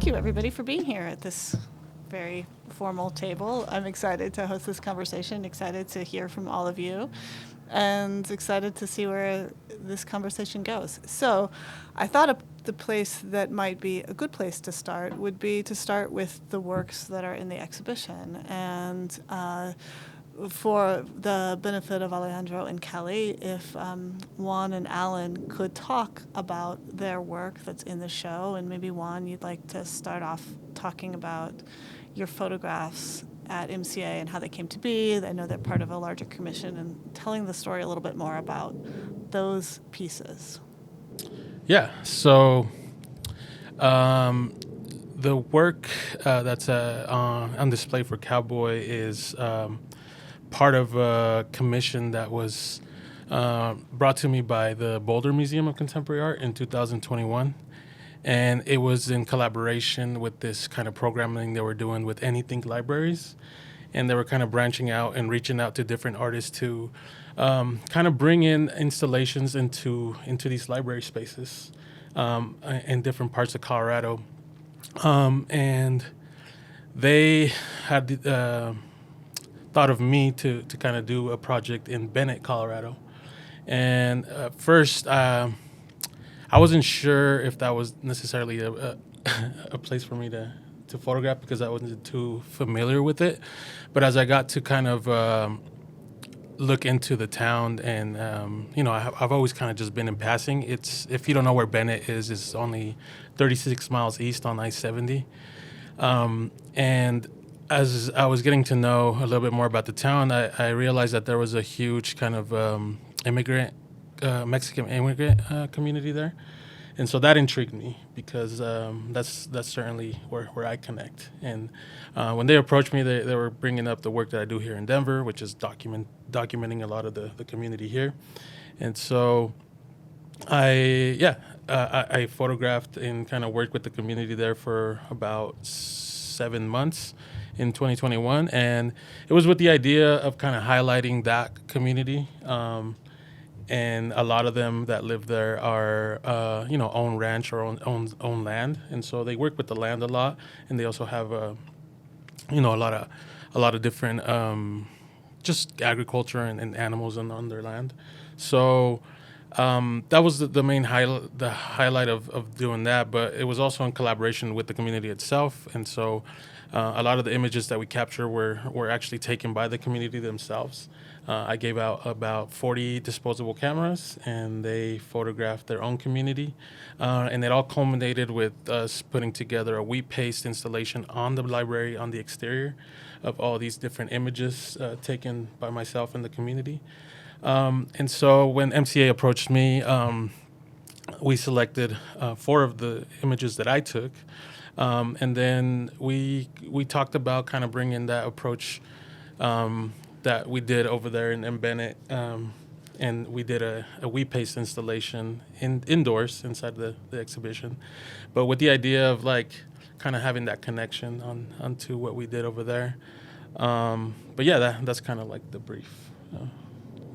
thank you, everybody, for being here at this very formal table. I'm excited to host this conversation, excited to hear from all of you, and excited to see where this conversation goes. So I thought the place that might be a good place to start would be to start with the works that are in the exhibition. And for the benefit of Alejandro and Kelly, if Juan and Alan could talk about their work that's in the show, and maybe Juan, you'd like to start off talking about your photographs at MCA and how they came to be. I know they're part of a larger commission, and telling the story a little bit more about those pieces. Yeah, so the work that's on display for Cowboy is part of a commission that was brought to me by the Boulder Museum of Contemporary Art in 2021. And it was in collaboration with this kind of programming they were doing with Anything Libraries. And they were kind of branching out and reaching out to different artists to kind of bring in installations into these library spaces in different parts of Colorado. And they had thought of me to kind of do a project in Bennett, Colorado. And first, I wasn't sure if that was necessarily a place for me to photograph because I wasn't too familiar with it. But as I got to kind of look into the town, and I've always kind of just been in passing. It's, if you don't know where Bennett is, it's only 36 miles east on I-70. And as I was getting to know a little bit more about the town, I realized that there was a huge kind of Mexican immigrant community there. And so that intrigued me because that's certainly where I connect. And when they approached me, they were bringing up the work that I do here in Denver, which is documenting a lot of the community here. And so I photographed and kind of worked with the community there for about 7 months in 2021. And it was with the idea of kind of highlighting that community. And a lot of them that live there are, own ranch or own land, and so they work with the land a lot. And they also have, a lot of different, just agriculture and animals on their land. So that was the main highlight of doing that. But it was also in collaboration with the community itself, and so a lot of the images that we capture were actually taken by the community themselves. I gave out about 40 disposable cameras, and they photographed their own community. And it all culminated with us putting together a wheat paste installation on the library on the exterior of all these different images taken by myself and the community. And so when MCA approached me, we selected 4 of the images that I took. And then we talked about kind of bringing that approach that we did over there in Bennett, and we did a wheat paste installation indoors inside the exhibition, but with the idea of like kind of having that connection onto what we did over there. But yeah, that's kind of like the brief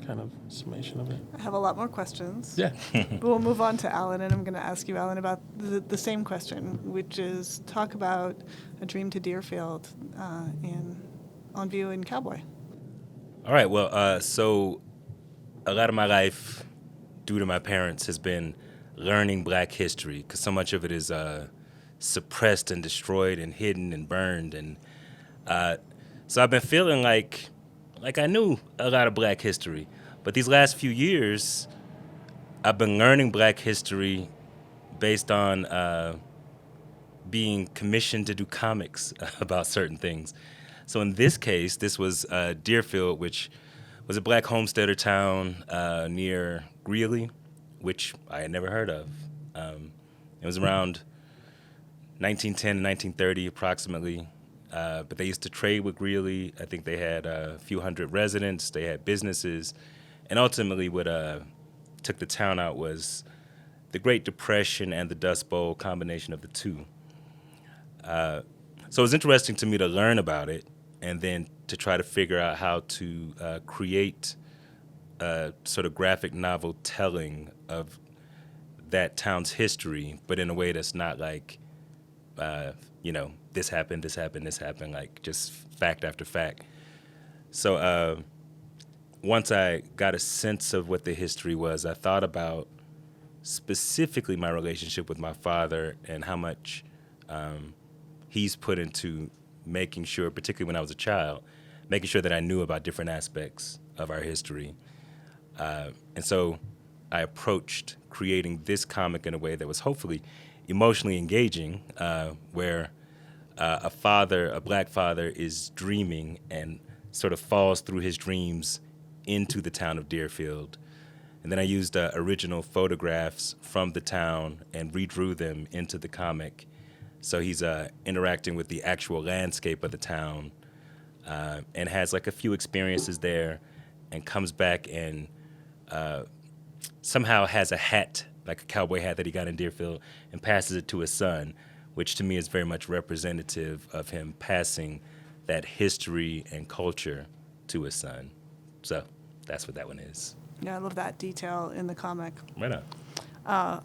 kind of summation of it. I have a lot more questions. Yeah. But we'll move on to Alan, and I'm going to ask you, Alan, about the same question, which is talk about A Dream to Deerfield on view in Cowboy. All right, well, so a lot of my life, due to my parents, has been learning Black history, because so much of it is suppressed and destroyed and hidden and burned. And so I've been feeling like I knew a lot of Black history. But these last few years, I've been learning Black history based on being commissioned to do comics about certain things. So in this case, this was Deerfield, which was a Black homesteader town near Greeley, which I had never heard of. It was around 1910 to 1930 approximately, but they used to trade with Greeley. I think they had a few hundred residents, they had businesses, and ultimately what took the town out was the Great Depression and the Dust Bowl, combination of the two. So it was interesting to me to learn about it, and then to try to figure out how to create a sort of graphic novel telling of that town's history, but in a way that's not like this happened, this happened, this happened, like just fact after fact. So once I got a sense of what the history was, I thought about specifically my relationship with my father and how much he's put into making sure, particularly when I was a child, making sure that I knew about different aspects of our history. And so I approached creating this comic in a way that was hopefully emotionally engaging, where a black father is dreaming and sort of falls through his dreams into the town of Deerfield. And then I used original photographs from the town and redrew them into the comic. So he's interacting with the actual landscape of the town, and has like a few experiences there, and comes back and somehow has a hat, like a cowboy hat that he got in Deerfield, and passes it to his son, which to me is very much representative of him passing that history and culture to his son. So that's what that one is. Yeah, I love that detail in the comic. Right on.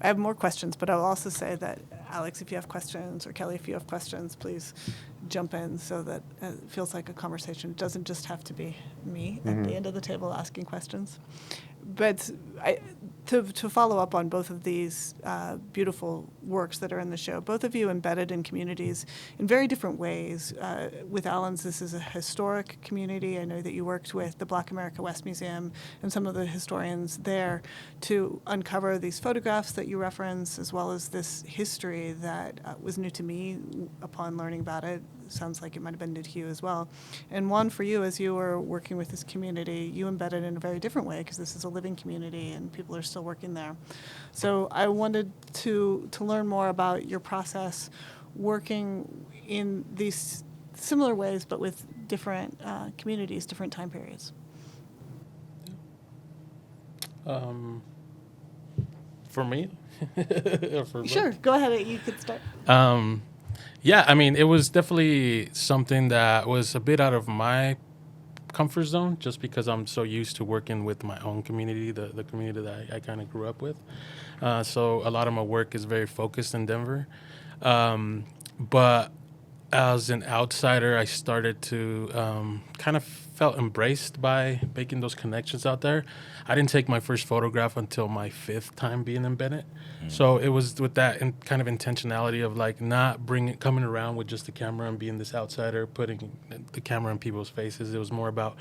I have more questions, but I'll also say that, Alex, if you have questions, or Kelly, if you have questions, please jump in so that it feels like a conversation. It doesn't just have to be me at the end of the table asking questions. But to follow up on both of these beautiful works that are in the show, both of you embedded in communities in very different ways. With Alan's, this is a historic community. I know that you worked with the Black America West Museum and some of the historians there to uncover these photographs that you reference, as well as this history that was new to me upon learning about it. Sounds like it might have been new to you as well. And one, for you, as you were working with this community, you embedded in a very different way, because this is a living community and people are still working there. So I wanted to learn more about your process working in these similar ways, but with different communities, different time periods. For me? Sure, go ahead. You could start. Yeah, I mean, it was definitely something that was a bit out of my comfort zone, just because I'm so used to working with my own community, the community that I kind of grew up with. So a lot of my work is very focused in Denver. But as an outsider, I started to kind of felt embraced by making those connections out there. I didn't take my first photograph until my 5th time being in Bennett. So it was with that kind of intentionality of like not coming around with just the camera and being this outsider, putting the camera in people's faces. It was more about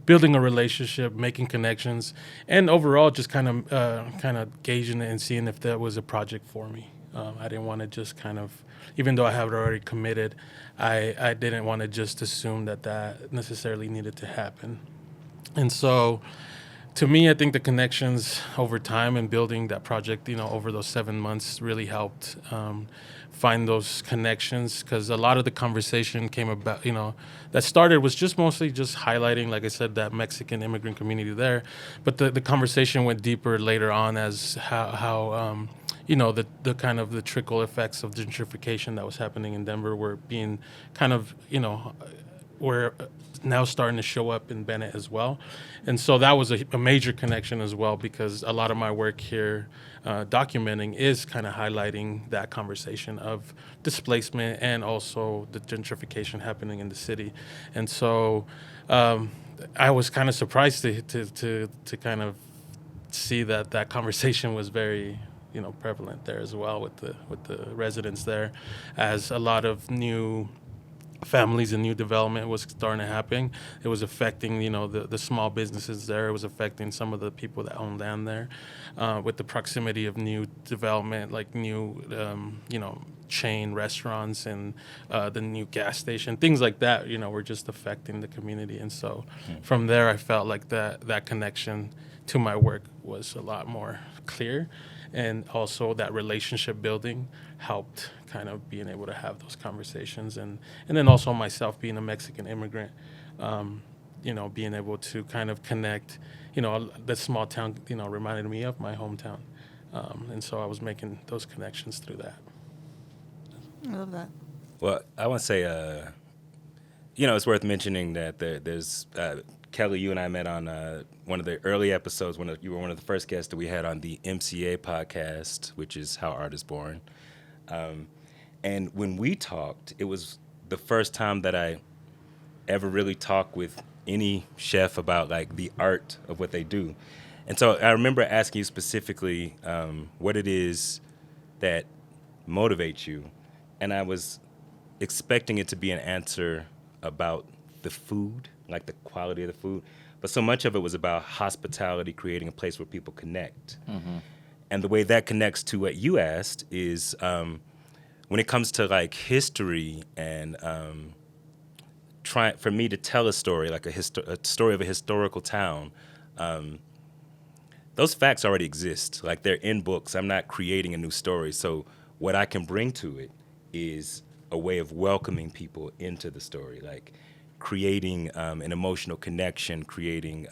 building a relationship, making connections, and overall just kind of gauging it and seeing if that was a project for me. I didn't want to just kind of, even though I had already committed, I didn't want to just assume that necessarily needed to happen. And so to me, I think the connections over time and building that project, over those 7 months really helped find those connections, because a lot of the conversation came about, that started was just mostly just highlighting, like I said, that Mexican immigrant community there. But the conversation went deeper later on as how the kind of the trickle effects of gentrification that was happening in Denver were being kind of, were now starting to show up in Bennett as well. And so that was a major connection as well, because a lot of my work here documenting is kind of highlighting that conversation of displacement and also the gentrification happening in the city. And so I was kind of surprised to kind of see that conversation was very prevalent there as well with the residents there, as a lot of new families and new development was starting to happen. It was affecting the small businesses there. It was affecting some of the people that own land there, with the proximity of new development, like new chain restaurants and the new gas station, things like that, were just affecting the community. And so from there I felt like that connection to my work was a lot more clear. And also that relationship building helped kind of being able to have those conversations. And then also myself being a Mexican immigrant, being able to kind of connect, that small town, reminded me of my hometown. And so I was making those connections through that. I love that. Well, I want to say, it's worth mentioning that there's Kelly, you and I met on one of the early episodes when you were one of the first guests that we had on the MCA podcast, which is How Art is Born. And when we talked, it was the first time that I ever really talked with any chef about like the art of what they do. And so I remember asking you specifically what it is that motivates you. And I was expecting it to be an answer about the food, like the quality of the food. But so much of it was about hospitality, creating a place where people connect. And the way that connects to what you asked is when it comes to like history and for me to tell a story, like a story of a historical town, those facts already exist. Like they're in books. I'm not creating a new story. So what I can bring to it is a way of welcoming people into the story, like creating an emotional connection, creating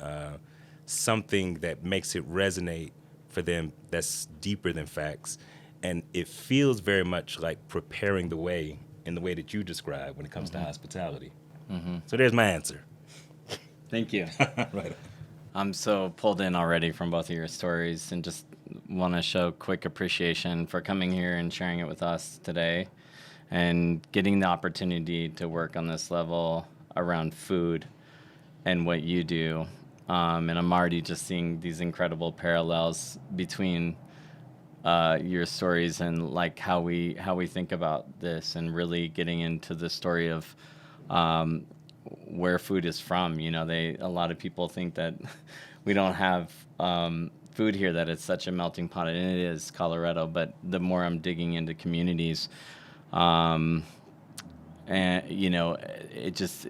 something that makes it resonate for them that's deeper than facts. And it feels very much like preparing the way in the way that you describe when it comes to hospitality. So there's my answer. Thank you. Right. I'm so pulled in already from both of your stories and just want to show quick appreciation for coming here and sharing it with us today and getting the opportunity to work on this level around food and what you do. And I'm already just seeing these incredible parallels between your stories and like how we think about this and really getting into the story of where food is from. You know, a lot of people think that we don't have food here, that it's such a melting pot, and it is Colorado. But the more I'm digging into communities, and you know,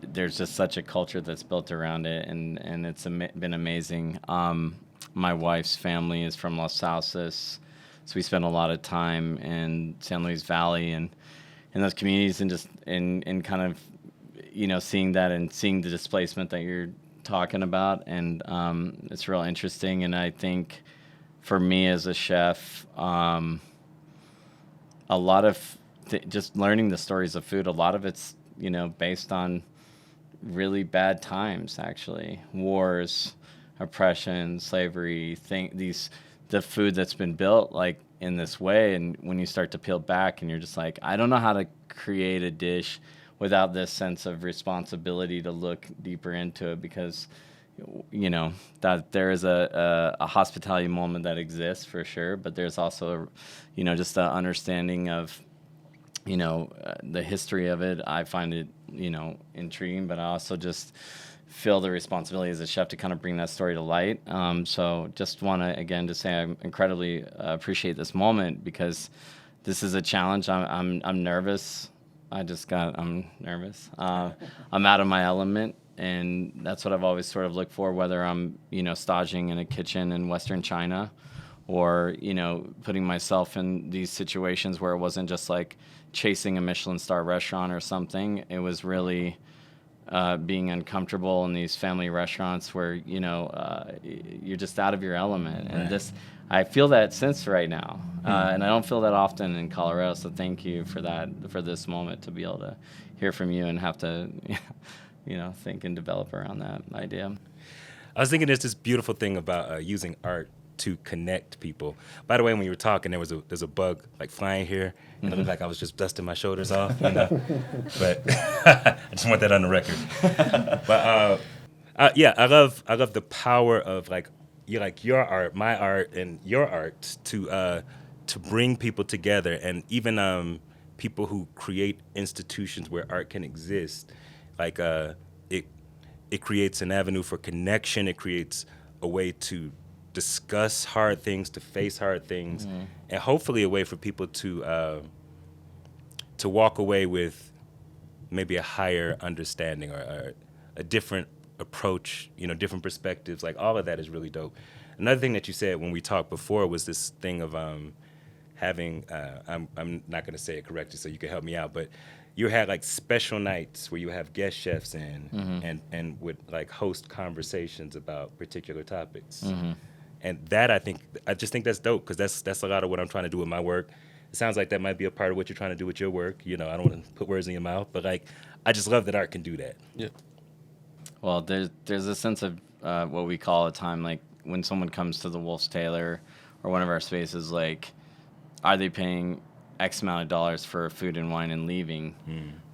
there's just such a culture that's built around it, and it's been amazing. My wife's family is from Los Sauces, so we spent a lot of time in San Luis Valley and in those communities, and just in kind of, you know, seeing that and seeing the displacement that you're talking about, and it's real interesting. And I think for me as a chef, a lot of just learning the stories of food, a lot of it's, you know, based on really bad times, actually, wars, oppression, slavery, the food that's been built like in this way. And when you start to peel back and you're just like, I don't know how to create a dish without this sense of responsibility to look deeper into it, because, you know, that there is a hospitality moment that exists for sure, but there's also, you know, just the understanding of, you know, the history of it. I find it, you know, intriguing, but I also just feel the responsibility as a chef to kind of bring that story to light. So just want to, again, to say I incredibly appreciate this moment, because this is a challenge. I'm nervous. I'm nervous. I'm out of my element, and that's what I've always sort of looked for, whether I'm, you know, staging in a kitchen in Western China, or, you know, putting myself in these situations where it wasn't just like chasing a Michelin star restaurant or something. It was really being uncomfortable in these family restaurants where, you know, you're just out of your element. And I feel that sense right now, and I don't feel that often in Colorado. So thank you for that, for this moment, to be able to hear from you and have to, you know, think and develop around that idea. I was thinking there's this beautiful thing about using art to connect people. By the way, when you were talking, there's a bug like flying here, and it looked like I was just dusting my shoulders off, you know? But I just want that on the record. But yeah, I love the power of like your art, my art, and your art to bring people together, and even people who create institutions where art can exist. Like it creates an avenue for connection. It creates a way to discuss hard things, to face hard things, and hopefully a way for people to walk away with maybe a higher understanding or a different approach, you know, different perspectives. Like all of that is really dope. Another thing that you said when we talked before was this thing of having, I'm not going to say it correctly, so you can help me out, but you had like special nights where you have guest chefs in and would like host conversations about particular topics. And that I just think that's dope, because that's a lot of what I'm trying to do with my work. It sounds like that might be a part of what you're trying to do with your work. You know, I don't want to put words in your mouth, but like, I just love that art can do that. Yeah. Well, there's a sense of what we call a time, like when someone comes to the Wolf's Tailor or one of our spaces, like, are they paying X amount of dollars for food and wine and leaving.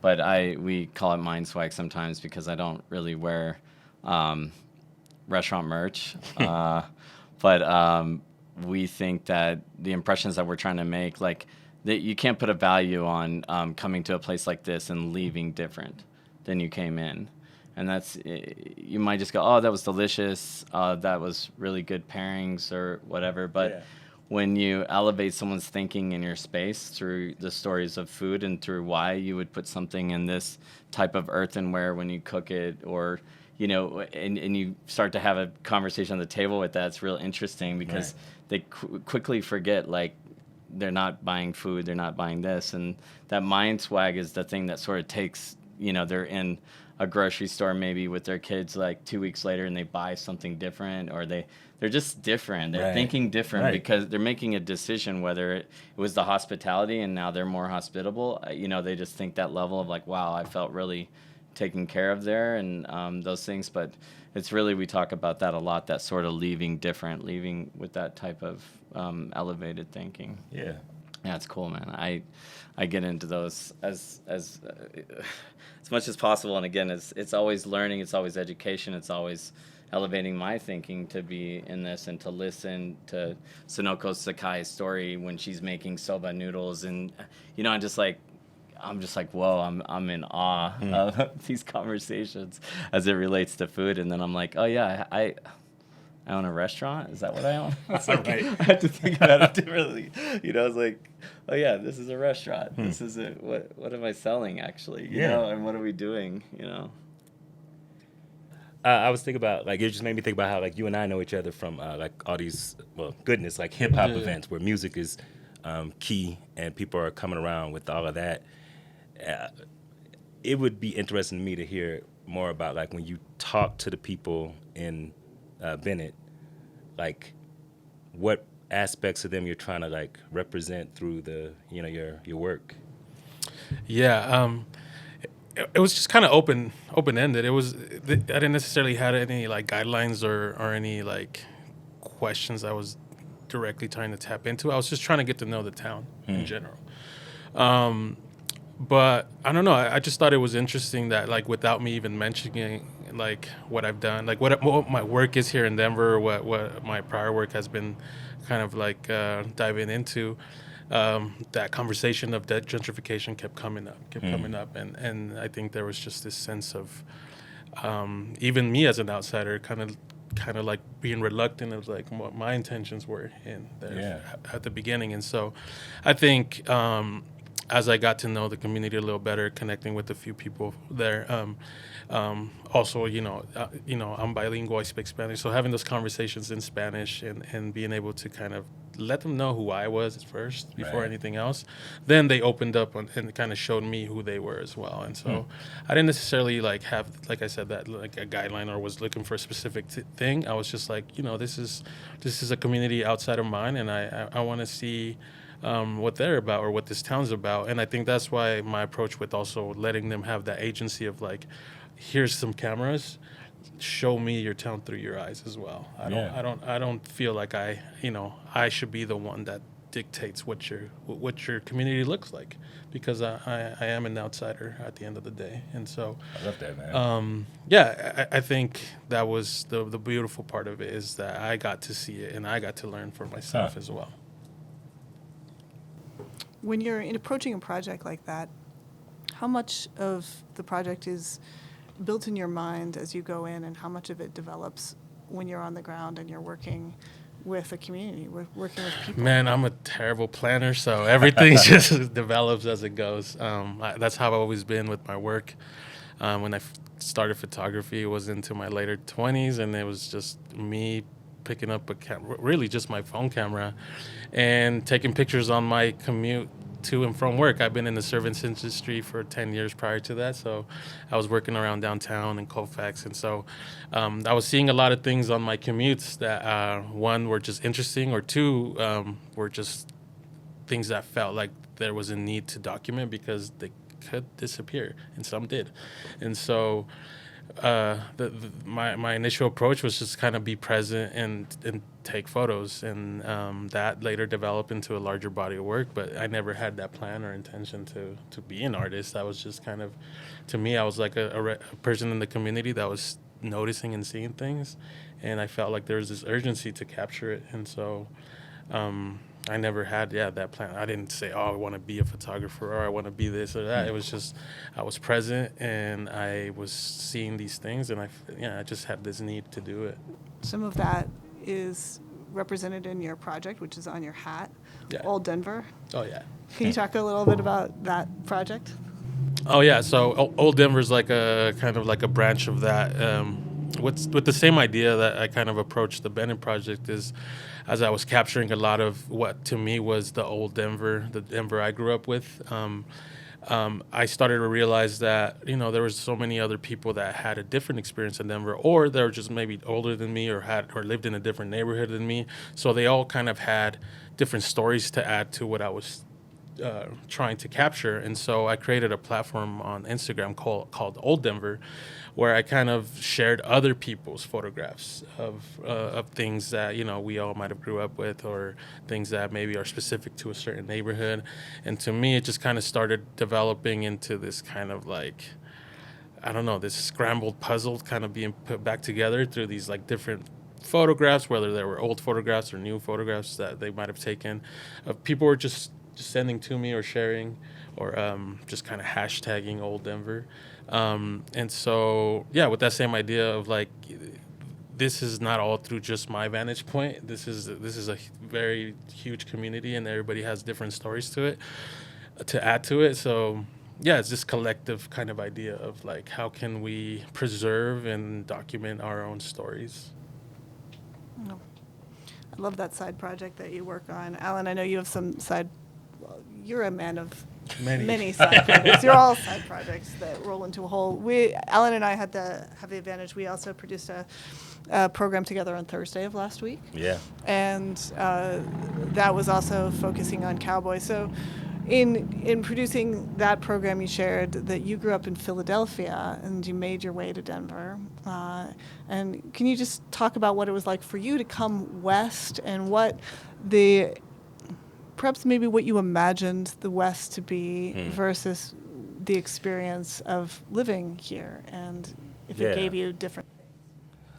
But we call it mind swag sometimes because I don't really wear restaurant merch. But we think that the impressions that we're trying to make, like, that you can't put a value on coming to a place like this and leaving different than you came in. And that's, you might just go, oh, that was delicious. That was really good pairings or whatever. But when you elevate someone's thinking in your space through the stories of food and through why you would put something in this type of earthenware when you cook it, or, you know, and you start to have a conversation on the table with that, it's real interesting because they quickly forget, like, they're not buying food, they're not buying this. And that mind swag is the thing that sort of takes, you know, they're in a grocery store maybe with their kids like 2 weeks later and they buy something different, or they're just different. They're thinking different because they're making a decision whether it was the hospitality and now they're more hospitable. You know, they just think that level of like, wow, I felt really taken care of there, and those things. But it's really, we talk about that a lot, that sort of leaving different, leaving with that type of elevated thinking. Yeah. Yeah, it's cool, man. I get into those as much as possible, and again, it's always learning, it's always education, it's always elevating my thinking to be in this and to listen to Sonoko Sakai's story when she's making soba noodles, and you know, I'm just like, whoa, I'm in awe of these conversations as it relates to food, and then I'm like, oh yeah, I own a restaurant. Is that what I own? It's like, I had to think about it differently. You know, I was like, oh yeah, this is a restaurant. This is it. What am I selling actually? You know, and what are we doing? You know. I was thinking about, like, it just made me think about how, like, you and I know each other from like all these, well, goodness, like hip hop events where music is key and people are coming around with all of that. It would be interesting to me to hear more about, like, when you talk to the people in Bennett, like, what aspects of them you're trying to, like, represent through the, you know, your work. Yeah, it was just kind of open ended. I didn't necessarily have any like guidelines or any like questions I was directly trying to tap into. I was just trying to get to know the town in general. But I don't know. I just thought it was interesting that, like, without me even mentioning like what I've done, like what my work is here in Denver, what my prior work has been, kind of like diving into. That conversation of debt gentrification kept coming up, and I think there was just this sense of even me as an outsider, kind of like being reluctant of like what my intentions were in there at the beginning, and so I think. As I got to know the community a little better, connecting with a few people there, also, I'm bilingual, I speak Spanish, so having those conversations in Spanish and being able to kind of let them know who I was first before anything else, then they opened up and kind of showed me who they were as well. And so I didn't necessarily like have, like I said, that like a guideline or was looking for a specific thing. I was just like, this is a community outside of mine, and I want to see what they're about or what this town's about. And I think that's why my approach with also letting them have that agency of like, here's some cameras, show me your town through your eyes as well. I don't feel like I should be the one that dictates what your community looks like, because I am an outsider at the end of the day. And so I love that, man. I think that was the beautiful part of it, is that I got to see it and I got to learn for myself as well. When you're approaching a project like that, how much of the project is built in your mind as you go in, and how much of it develops when you're on the ground and you're working with a community, working with people? Man, I'm a terrible planner, so everything just develops as it goes. That's how I've always been with my work. When I started photography, it was into my later 20s, and it was just me picking up really just my phone camera and taking pictures on my commute to and from work. I've been in the service industry for 10 years prior to that, so I was working around downtown in Colfax, and so I was seeing a lot of things on my commutes that one, were just interesting, or two, were just things that felt like there was a need to document because they could disappear, and some did. And so my initial approach was just kind of be present and take photos, and that later developed into a larger body of work. But I never had that plan or intention to be an artist. I was just kind of, to me, I was like a person in the community that was noticing and seeing things, and I felt like there was this urgency to capture it, and so. I never had that plan. I didn't say, I want to be a photographer or I want to be this or that. It was just I was present and I was seeing these things, and I just had this need to do it. Some of that is represented in your project, which is on your hat, Yeah. Old Denver. Oh yeah. Can you talk a little bit about that project? Oh yeah. So Old Denver's like a kind of like a branch of that. With the same idea that I kind of approached the Bennett project is, as I was capturing a lot of what to me was the old Denver, the Denver I grew up with. I started to realize that there was so many other people that had a different experience in Denver, or they were just maybe older than me, or lived in a different neighborhood than me. So they all kind of had different stories to add to what I was trying to capture. And so I created a platform on Instagram called Old Denver, where I kind of shared other people's photographs of things that we all might have grew up with, or things that maybe are specific to a certain neighborhood. And to me, it just kind of started developing into this kind of like, I don't know, this scrambled puzzle kind of being put back together through these like different photographs, whether they were old photographs or new photographs that they might have taken. People were just sending to me or sharing, or just kind of hashtagging Old Denver. And so, with that same idea of like, this is not all through just my vantage point. This is a very huge community, and everybody has different stories to add to it. So, it's this collective kind of idea of like, how can we preserve and document our own stories? Oh, I love that side project that you work on. Alan, I know you have some you're a man of many side projects. You're all side projects that roll into a whole. Alan and I have the advantage. We also produced a program together on Thursday of last week. Yeah. And that was also focusing on Cowboy. So in producing that program, you shared that you grew up in Philadelphia and you made your way to Denver. And can you just talk about what it was like for you to come west, and perhaps maybe what you imagined the West to be versus the experience of living here, and if it gave you different.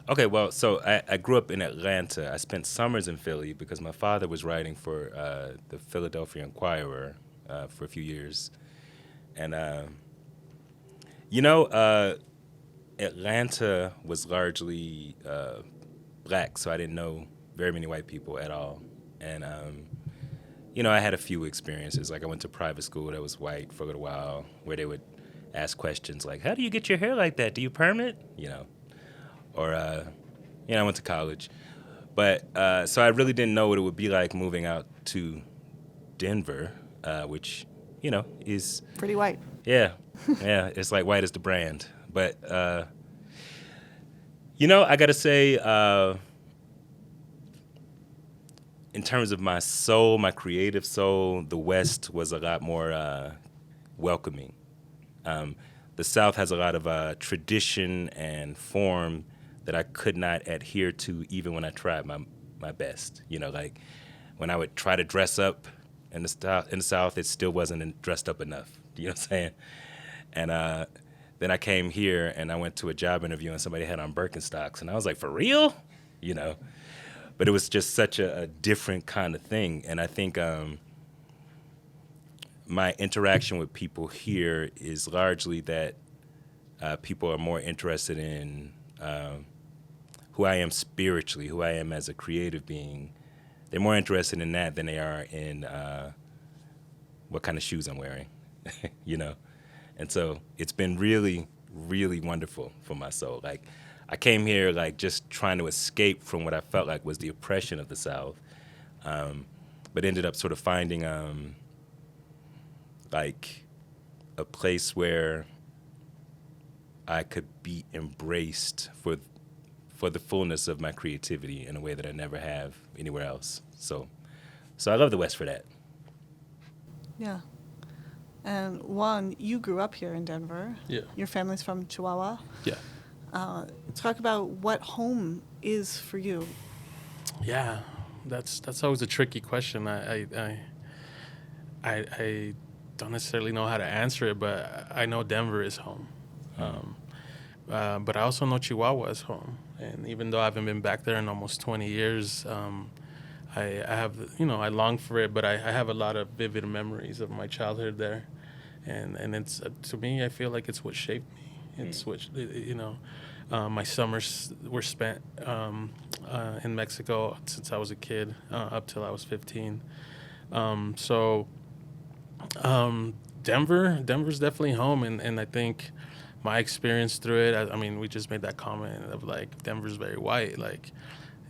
Okay, well, so I grew up in Atlanta. I spent summers in Philly because my father was writing for the Philadelphia Inquirer for a few years. And, Atlanta was largely black, so I didn't know very many white people at all. And, I had a few experiences. Like I went to private school that was white for a little while, where they would ask questions like, how do you get your hair like that? Do you perm it? Or, I went to college. But so I really didn't know what it would be like moving out to Denver, which, is Pretty white. Yeah. Yeah. It's like white as the brand. But, I got to say, in terms of my soul, my creative soul, the West was a lot more welcoming. The South has a lot of tradition and form that I could not adhere to even when I tried my best. Like when I would try to dress up in the South, it still wasn't dressed up enough. You know what I'm saying? And then I came here and I went to a job interview and somebody had on Birkenstocks, and I was like, for real? But it was just such a different kind of thing. And I think my interaction with people here is largely that people are more interested in who I am spiritually, who I am as a creative being. They're more interested in that than they are in what kind of shoes I'm wearing, And so it's been really, really wonderful for my soul. Like, I came here like just trying to escape from what I felt like was the oppression of the South, but ended up sort of finding like a place where I could be embraced for the fullness of my creativity in a way that I never have anywhere else. So I love the West for that. Yeah. And Juan, you grew up here in Denver. Yeah. Your family's from Chihuahua. Yeah. Talk about what home is for you. Yeah, that's always a tricky question. I don't necessarily know how to answer it, but I know Denver is home. But I also know Chihuahua is home. And even though I haven't been back there in almost 20 years, I have, I long for it, but I have a lot of vivid memories of my childhood there. And it's, to me, I feel like it's what shaped me. It's what, my summers were spent in Mexico since I was a kid, up till I was 15. Denver's definitely home, and I think my experience through it, I mean, we just made that comment of like Denver's very white, like,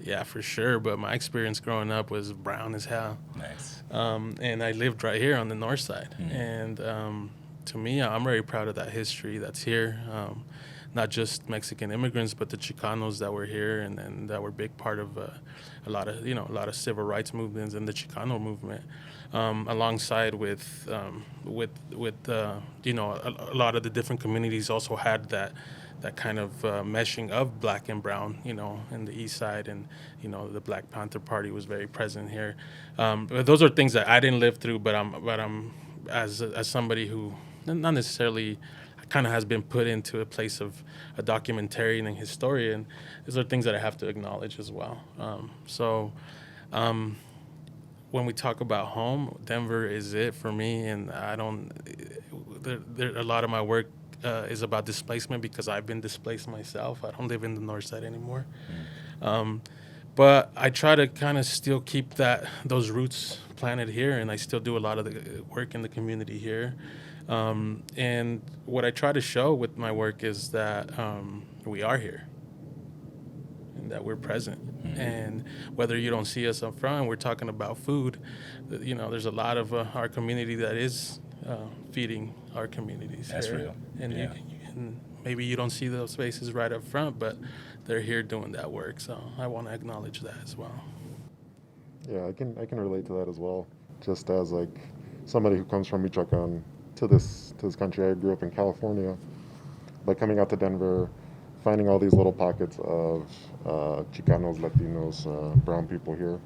yeah, for sure, but my experience growing up was brown as hell. Nice. And I lived right here on the north side, and to me, I'm very proud of that history that's here. Not just Mexican immigrants, but the Chicanos that were here and that were a big part of a lot of civil rights movements and the Chicano movement, alongside with a lot of the different communities also had that kind of meshing of black and brown, in the east side, and the Black Panther Party was very present here. But those are things that I didn't live through, but I'm as somebody who not necessarily kind of has been put into a place of a documentarian and historian. These are things that I have to acknowledge as well. When we talk about home, Denver is it for me, and I don't. A lot of my work is about displacement because I've been displaced myself. I don't live in the north side anymore, but I try to kind of still keep those roots planted here, and I still do a lot of the work in the community here. And what I try to show with my work is that we are here and that we're present. And whether you don't see us up front, we're talking about food. There's a lot of our community that is feeding our communities. That's here. real. And, Yeah. and maybe you don't see those faces right up front, but they're here doing that work. So I want to acknowledge that as well. Yeah, I can relate to that as well. Just as like somebody who comes from Michoacan to this country, I grew up in California, but coming out to Denver, finding all these little pockets of Chicanos, Latinos, brown people here,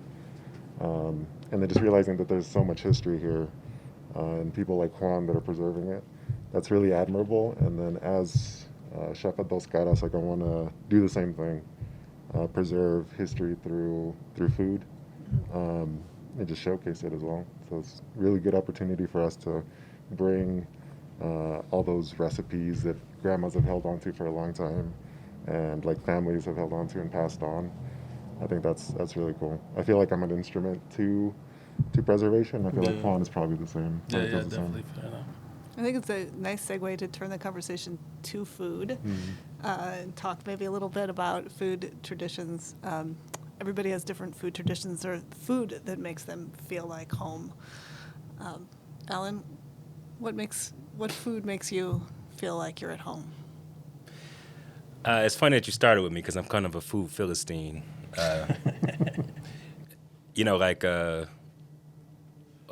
and then just realizing that there's so much history here, and people like Juan that are preserving it. That's really admirable. And then as chef at Dos Caras, like I want to do the same thing, preserve history through food, and just showcase it as well. So it's a really good opportunity for us to bring all those recipes that grandmas have held on to for a long time, and like families have held on to and passed on. I think that's really cool. I feel like I'm an instrument to preservation. I feel like Juan is probably the same. Yeah, definitely. Fair enough. I think it's a nice segue to turn the conversation to food, and talk maybe a little bit about food traditions. Everybody has different food traditions or food that makes them feel like home. Alan, what food makes you feel like you're at home? It's funny that you started with me because I'm kind of a food philistine. A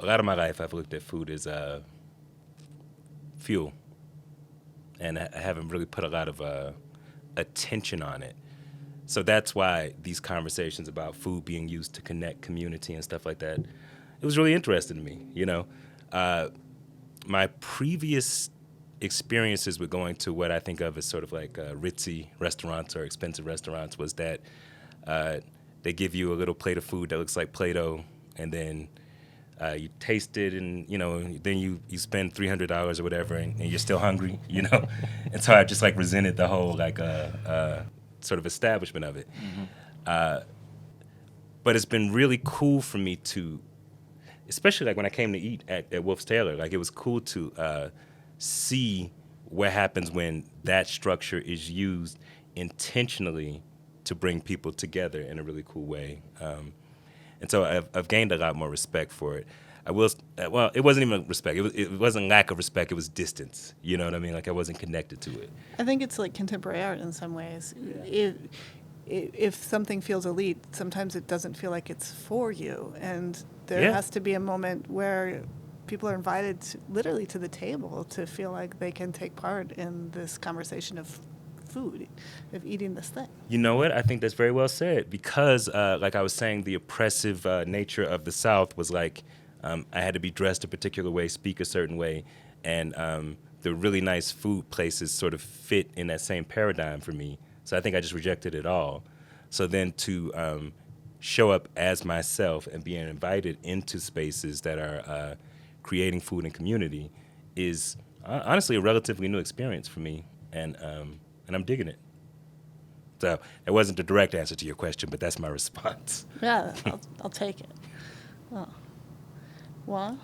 lot of my life I've looked at food as fuel, and I haven't really put a lot of attention on it. So that's why these conversations about food being used to connect community and stuff like that, it was really interesting to me, My previous experiences with going to what I think of as sort of like ritzy restaurants or expensive restaurants was that they give you a little plate of food that looks like Play-Doh, and then you taste it, and then you spend $300 or whatever, and you're still hungry, And so I just like resented the whole like sort of establishment of it. But it's been really cool for me to, especially like when I came to eat at Wolf's Tailor, like it was cool to see what happens when that structure is used intentionally to bring people together in a really cool way. And so I've gained a lot more respect for it. It wasn't even respect. It wasn't lack of respect. It was distance. You know what I mean? Like I wasn't connected to it. I think it's like contemporary art in some ways. If something feels elite, sometimes it doesn't feel like it's for you. And there has to be a moment where people are invited literally to the table to feel like they can take part in this conversation of food, of eating this thing? You know what? I think that's very well said because, like I was saying, the oppressive nature of the South was like I had to be dressed a particular way, speak a certain way, and the really nice food places sort of fit in that same paradigm for me. So I think I just rejected it all. So then to show up as myself and being invited into spaces that are creating food and community is honestly a relatively new experience for me, and I'm digging it. So that wasn't a direct answer to your question, but that's my response. Yeah, I'll take it. Oh. Juan?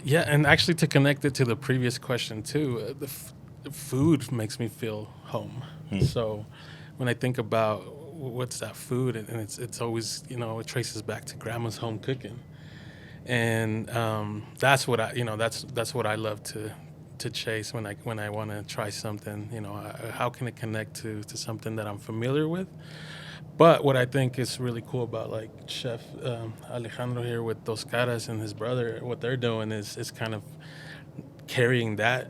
Yeah, and actually to connect it to the previous question too, the food makes me feel home. So when I think about what's that food, and it's always, it traces back to grandma's home cooking, and that's what that's what I love to chase when I want to try something. How can it connect to something that I'm familiar with? But what I think is really cool about like Chef Alejandro here with Dos Caras and his brother, what they're doing is kind of carrying that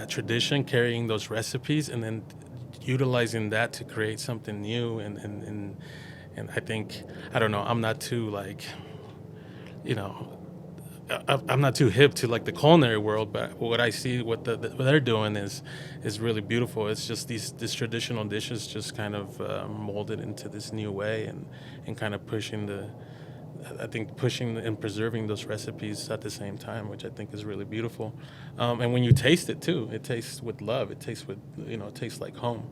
tradition, carrying those recipes, and then utilizing that to create something new. And I think, I don't know, I'm not too like, I'm not too hip to like the culinary world, but what I see, what they're doing is really beautiful. It's just these traditional dishes just kind of molded into this new way, and kind of pushing and preserving those recipes at the same time, which I think is really beautiful. And when you taste it too, it tastes with love. It tastes it tastes like home.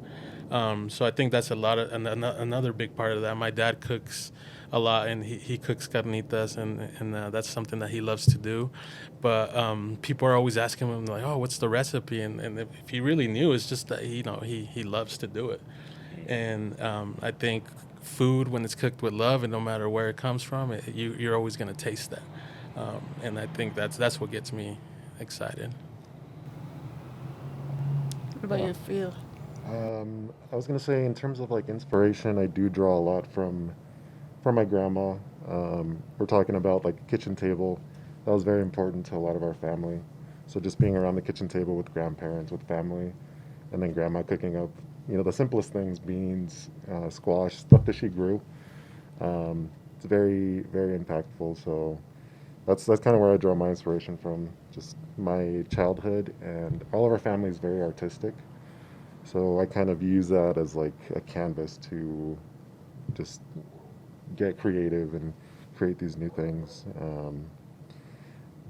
So I think that's another big part of that. My dad cooks a lot, and he cooks carnitas, and that's something that he loves to do. But people are always asking him like, "Oh, what's the recipe?" And if he really knew, it's just that he loves to do it. And I think food, when it's cooked with love, and no matter where it comes from, you're always going to taste that. And I think that's what gets me excited. What about you, feel? I was gonna say, in terms of like inspiration, I do draw a lot from my grandma. We're talking about like kitchen table. That was very important to a lot of our family. So just being around the kitchen table with grandparents, with family, and then grandma cooking up, the simplest things, beans, squash, stuff that she grew. It's very, very impactful. So that's kind of where I draw my inspiration from, just my childhood, and all of our family is very artistic. So I kind of use that as like a canvas to just get creative and create these new things.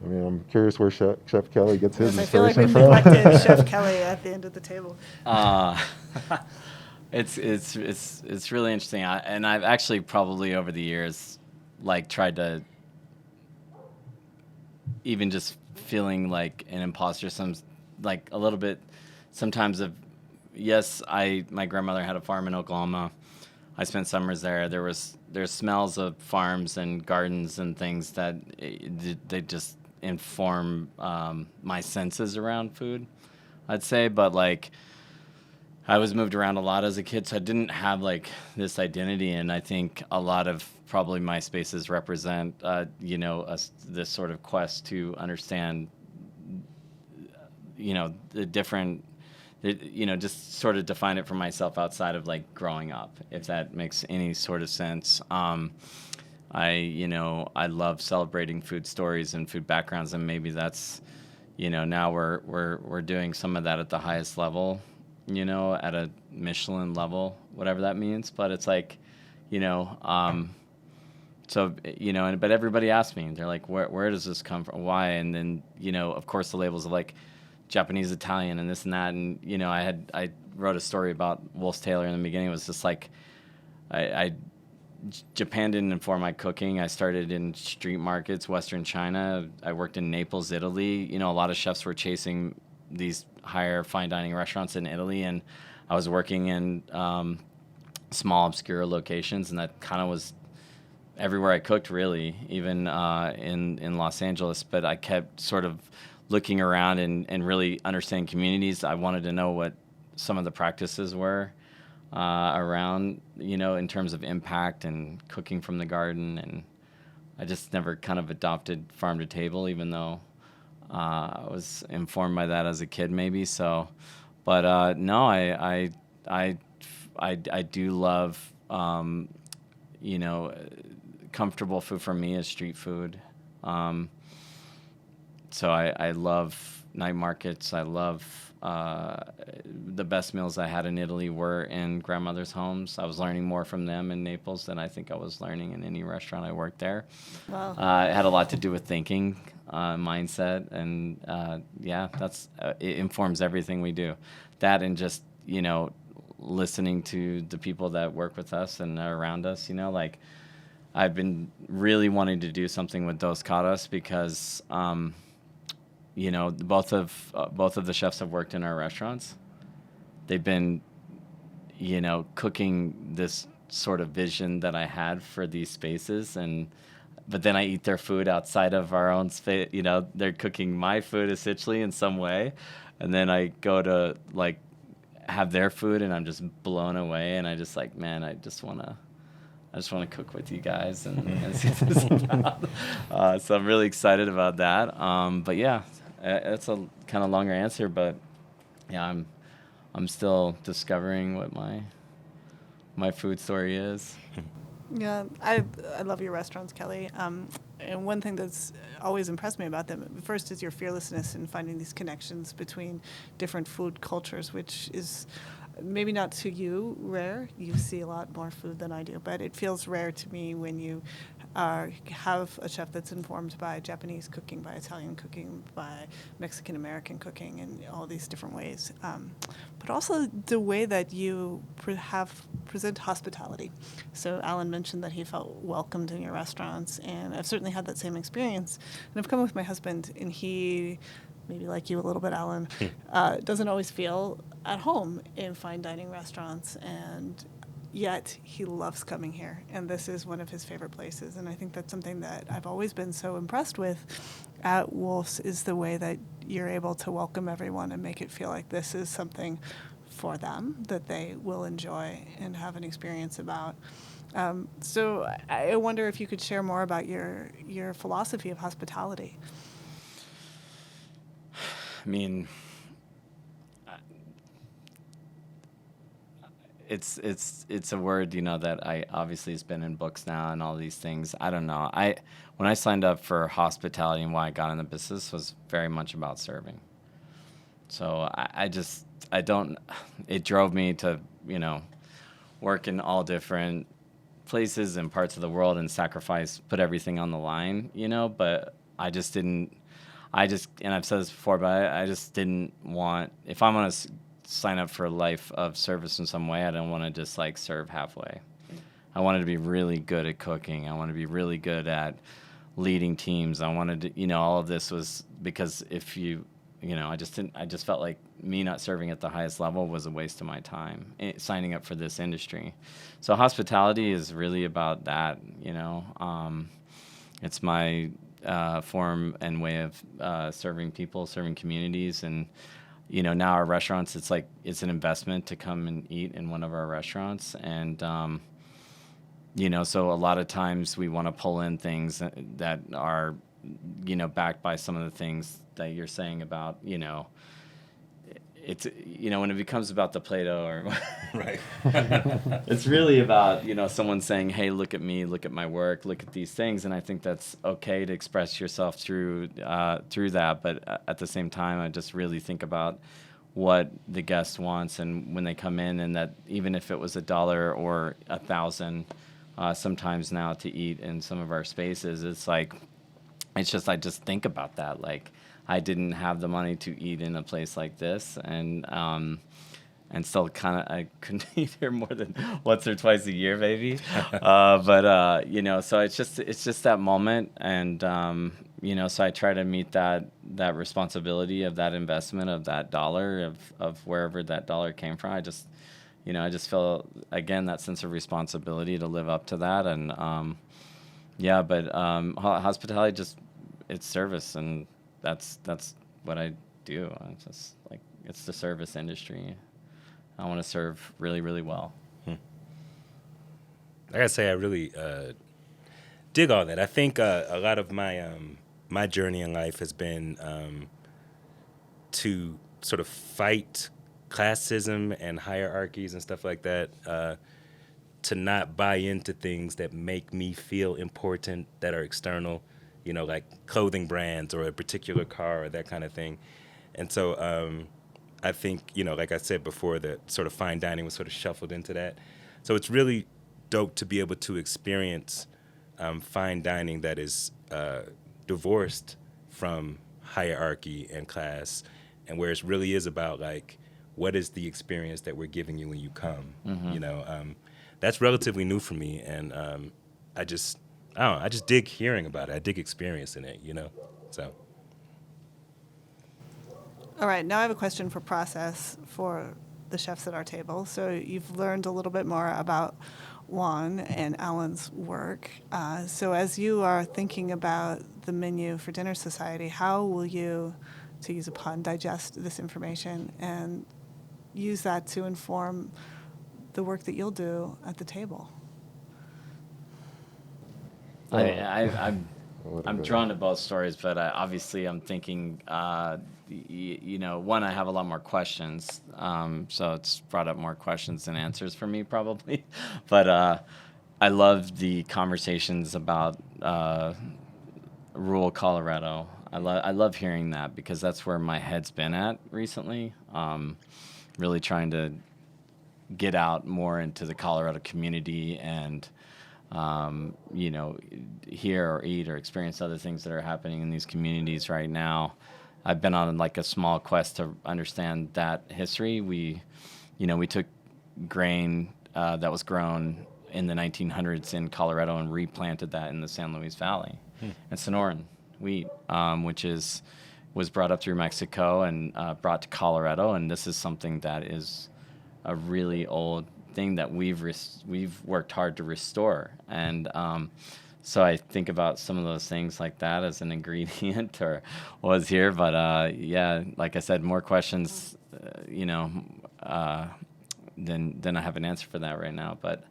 I'm curious where Chef Kelly gets his I feel like we inspiration from. neglected Chef Kelly at the end of the table. It's really interesting, and I've actually probably over the years like tried to, even just feeling like an imposter, like a little bit sometimes of, yes, my grandmother had a farm in Oklahoma. I spent summers there. There's smells of farms and gardens and things that they just inform my senses around food, I'd say. But like, I was moved around a lot as a kid, so I didn't have like this identity. And I think a lot of probably my spaces represent, this sort of quest to understand, the different. Just sort of define it for myself outside of like growing up, if that makes any sort of sense. I love celebrating food stories and food backgrounds, and maybe that's, now we're doing some of that at the highest level, at a Michelin level, whatever that means. But it's like, but everybody asks me, they're like, where does this come from? Why? And then, of course the labels of like Japanese, Italian, and this and that. And, I wrote a story about Wolf's Tailor in the beginning. It was just like, Japan didn't inform my cooking. I started in street markets, Western China. I worked in Naples, Italy. A lot of chefs were chasing these higher fine dining restaurants in Italy, and I was working in small, obscure locations, and that kind of was everywhere I cooked, really, even in Los Angeles. But I kept sort of looking around and really understanding communities. I wanted to know what some of the practices were around, in terms of impact and cooking from the garden. And I just never kind of adopted farm to table, even though I was informed by that as a kid, maybe. So, but no, I I do love, you know, comfortable food for me is street food. So I love night markets. I love the best meals I had in Italy were in grandmother's homes. I was learning more from them in Naples than I think I was learning in any restaurant I worked there. Wow. It had a lot to do with thinking, mindset, and it informs everything we do. That and just, you know, listening to the people that work with us and are around us, you know, like I've been really wanting to do something with Dos Caras because, you know, both of the chefs have worked in our restaurants. They've been, you know, cooking this sort of vision that I had for these spaces, but then I eat their food outside of our own space. You know, they're cooking my food essentially in some way, and then I go to like have their food, and I'm just blown away. And I just like, man, I just want to cook with you guys and see what this is about. So I'm really excited about that. But yeah, that's a kind of longer answer, but yeah, I'm still discovering what my food story is. Yeah, I love your restaurants, Kelly. And one thing that's always impressed me about them, first, is your fearlessness in finding these connections between different food cultures, which is maybe not to you rare. You see a lot more food than I do, but it feels rare to me when you have a chef that's informed by Japanese cooking, by Italian cooking, by Mexican-American cooking, in all these different ways. But also the way that you present hospitality. So Alan mentioned that he felt welcomed in your restaurants, and I've certainly had that same experience. And I've come with my husband, and he, maybe like you a little bit, Alan, doesn't always feel at home in fine dining restaurants, and yet he loves coming here, and this is one of his favorite places. And I think that's something that I've always been so impressed with at Wolf's, is the way that you're able to welcome everyone and make it feel like this is something for them that they will enjoy and have an experience about. So I wonder if you could share more about your philosophy of hospitality. I mean, it's a word, you know, that I obviously has been in books now and all these things. I don't know. When I signed up for hospitality and why I got in the business was very much about serving. So it drove me to, you know, work in all different places and parts of the world and put everything on the line, you know, but and I've said this before, but I just didn't want, if I'm going to sign up for a life of service in some way, I don't want to just like serve halfway. I wanted to be really good at cooking. I wanted to be really good at leading teams. I wanted to, you know, all of this was because if you know, I just felt like me not serving at the highest level was a waste of my time signing up for this industry. So hospitality is really about that, you know. It's my form and way of serving people, serving communities. And, you know, now our restaurants, it's like it's an investment to come and eat in one of our restaurants. And, you know, so a lot of times we want to pull in things that are, you know, backed by some of the things that you're saying about, you know, it's, you know, when it becomes about the Play-Doh or Right. it's really about, you know, someone saying, hey, look at me, look at my work, look at these things. And I think that's okay to express yourself through that. But at the same time, I just really think about what the guest wants. And when they come in, and that even if it was $1 or $1,000, sometimes now to eat in some of our spaces, it's like, I just think about that. Like, I didn't have the money to eat in a place like this, and still I couldn't eat here more than once or twice a year, maybe. But you know, so it's just that moment, and you know, so I try to meet that responsibility of that investment of that dollar of wherever that dollar came from. I just feel again that sense of responsibility to live up to that, and yeah, but hospitality it's service, and that's what I do. It's just like, it's the service industry. I want to serve really, really well. I gotta say, I really dig all that. I think a lot of my journey in life has been to sort of fight classism and hierarchies and stuff like that, to not buy into things that make me feel important, that are external, like clothing brands or a particular car or that kind of thing. And so I think, like I said before, that sort of fine dining was sort of shuffled into that. So it's really dope to be able to experience fine dining that is divorced from hierarchy and class, and where it really is about, like, what is the experience that we're giving you when you come. That's relatively new for me, and I just dig hearing about it. I dig experiencing it, so. All right, now I have a question for process for the chefs at our table. So you've learned a little bit more about Juan and Alan's work. So as you are thinking about the menu for Dinner Society, how will you, to use a pun, digest this information and use that to inform the work that you'll do at the table? I'm drawn to both stories, but obviously I'm thinking, one, I have a lot more questions, so it's brought up more questions than answers for me probably. But I love the conversations about rural Colorado. I love hearing that, because that's where my head's been at recently. Really trying to get out more into the Colorado community and hear or eat or experience other things that are happening in these communities right now. I've been on like a small quest to understand that history. We took grain that was grown in the 1900s in Colorado and replanted that in the San Luis Valley. And Sonoran wheat, which was brought up through Mexico and brought to Colorado. And this is something that is a really old thing that we've worked hard to restore. And so I think about some of those things like that as an ingredient or was here. But like I said, more questions, than I have an answer for that right now. But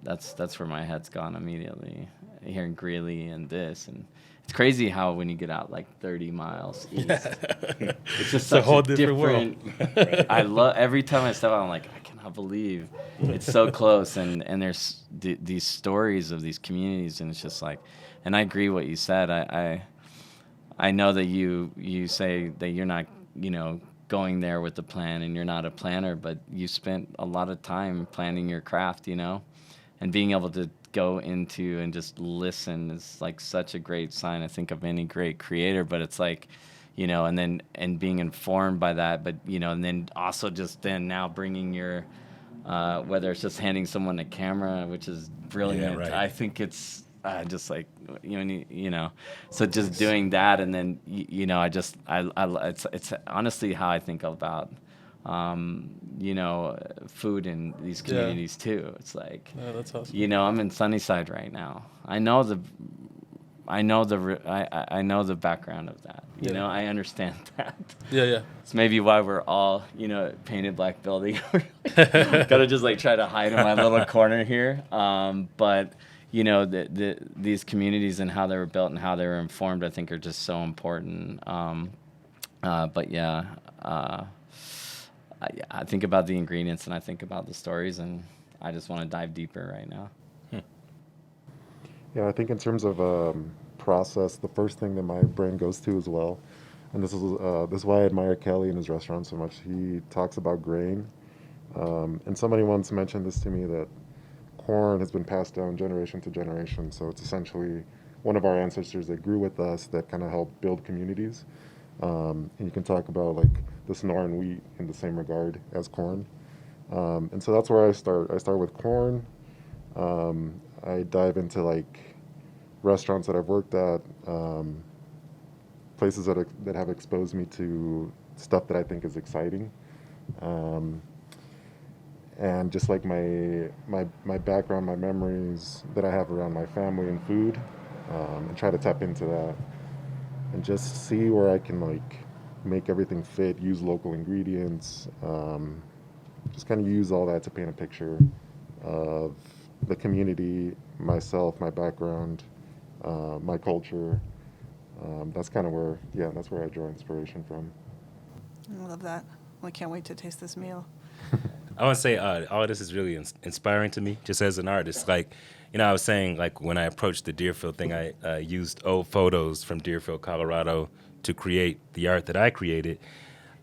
that's where my head's gone immediately, hearing Greeley and this. And it's crazy how when you get out like 30 miles east, it's just such a whole different world. I love, every time I step out, I'm like, I cannot believe it's so close. And there's these stories of these communities, and it's just like, and I agree what you said. I know that you say that you're not, going there with the plan, and you're not a planner, but you spent a lot of time planning your craft, and being able to go into and just listen is like such a great sign, I think, of any great creator. But it's like, and being informed by that, but and then also just then now bringing your whether it's just handing someone a camera, which is brilliant. Yeah, right. I think it's just like so just doing that, and then it's honestly how I think about food in these communities too. It's like, that's awesome. I'm in Sunnyside right now. I know the background of that. I understand that. Yeah. It's maybe why we're all, painted black building. Gotta just like try to hide in my little corner here. But these communities and how they were built and how they were informed, I think, are just so important. But yeah. I think about the ingredients and I think about the stories, and I just want to dive deeper right now. Yeah, I think in terms of process, the first thing that my brain goes to as well, and this is why I admire Kelly and his restaurant so much. He talks about grain, and somebody once mentioned this to me, that corn has been passed down generation to generation. So it's essentially one of our ancestors that grew with us that kind of helped build communities. And you can talk about like the Sonoran wheat in the same regard as corn. And so that's where I start. I start with corn. I dive into like restaurants that I've worked at, places that have exposed me to stuff that I think is exciting. And just like my background, my memories that I have around my family and food, and try to tap into that. And just see where I can like make everything fit, use local ingredients, just kind of use all that to paint a picture of the community, myself, my background, my culture. That's kind of where I draw inspiration from. I love that. I can't wait to taste this meal. I want to say all of this is really inspiring to me, just as an artist. Like, I was saying, like, when I approached the Deerfield thing, I used old photos from Deerfield, Colorado, to create the art that I created.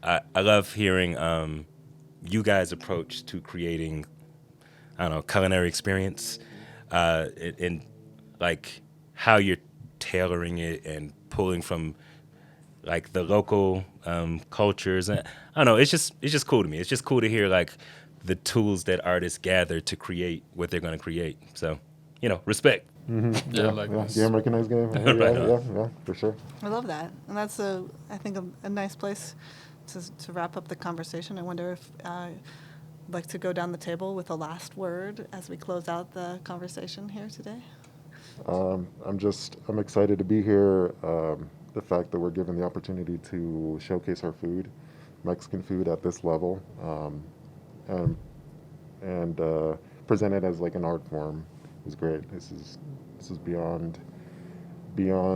I love hearing you guys' approach to creating, I don't know, culinary experience, and like how you're tailoring it and pulling from like the local cultures. And I don't know, it's just cool to me. It's just cool to hear like the tools that artists gather to create what they're going to create. So, respect. Mm-hmm. Yeah, like this. The Americanized game. Yeah, for sure. I love that. And that's, I think, a nice place to wrap up the conversation. I wonder if I'd like to go down the table with a last word as we close out the conversation here today. I'm excited to be here. The fact that we're given the opportunity to showcase our food, Mexican food at this level, and present it as like an art form is great. This is beyond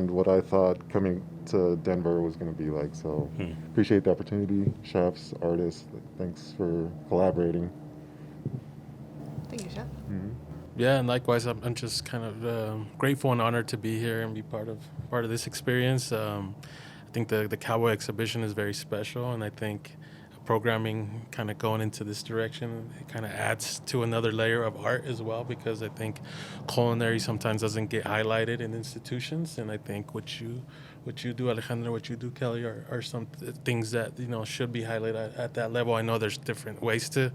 what I thought coming to Denver was going to be like. So appreciate the opportunity, chefs, artists. Thanks for collaborating. Thank you, Chef. Mm-hmm. Yeah, and likewise, I'm just kind of grateful and honored to be here and be part of this experience. I think the Cowboy exhibition is very special, and I think programming kind of going into this direction, it kind of adds to another layer of art as well, because I think culinary sometimes doesn't get highlighted in institutions, and I think what you do, Alejandro, what you do, Kelly, are some things that should be highlighted at that level. I know there's different ways to,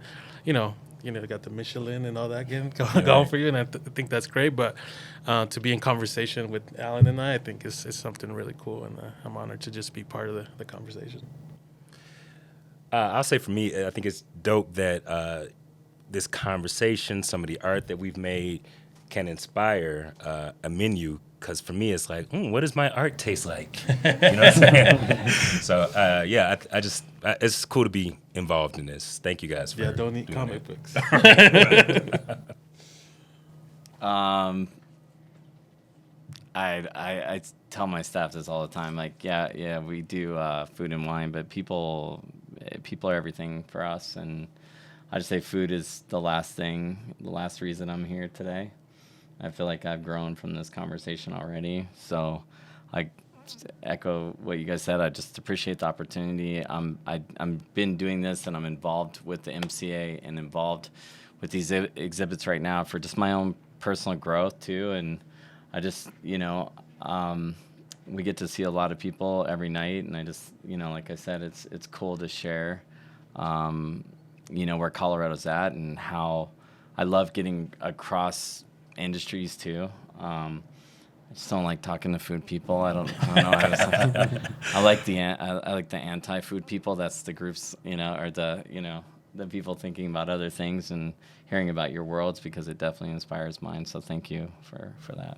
got the Michelin and all that going for you, and I think that's great. But to be in conversation with Alan and I think is something really cool, and I'm honored to just be part of the conversation. I'll say for me, I think it's dope that this conversation, some of the art that we've made, can inspire a menu. Because for me, it's like, what does my art taste like? You know what I'm saying? So, I just, it's cool to be involved in this. Thank you guys for don't eat comic books. I tell my staff this all the time. Like, we do food and wine, but people are everything for us. And I just say food is the last reason I'm here today. I feel like I've grown from this conversation already. So I echo what you guys said. I just appreciate the opportunity. I'm been doing this, and I'm involved with the MCA and involved with these exhibits right now for just my own personal growth too. And I just, we get to see a lot of people every night, and I just, like I said, it's cool to share, where Colorado's at and how I love getting across industries too. I just don't like talking to food people. I don't know how to say. I like the anti-food people. That's the groups, or the people thinking about other things and hearing about your worlds, because it definitely inspires mine. So thank you for that.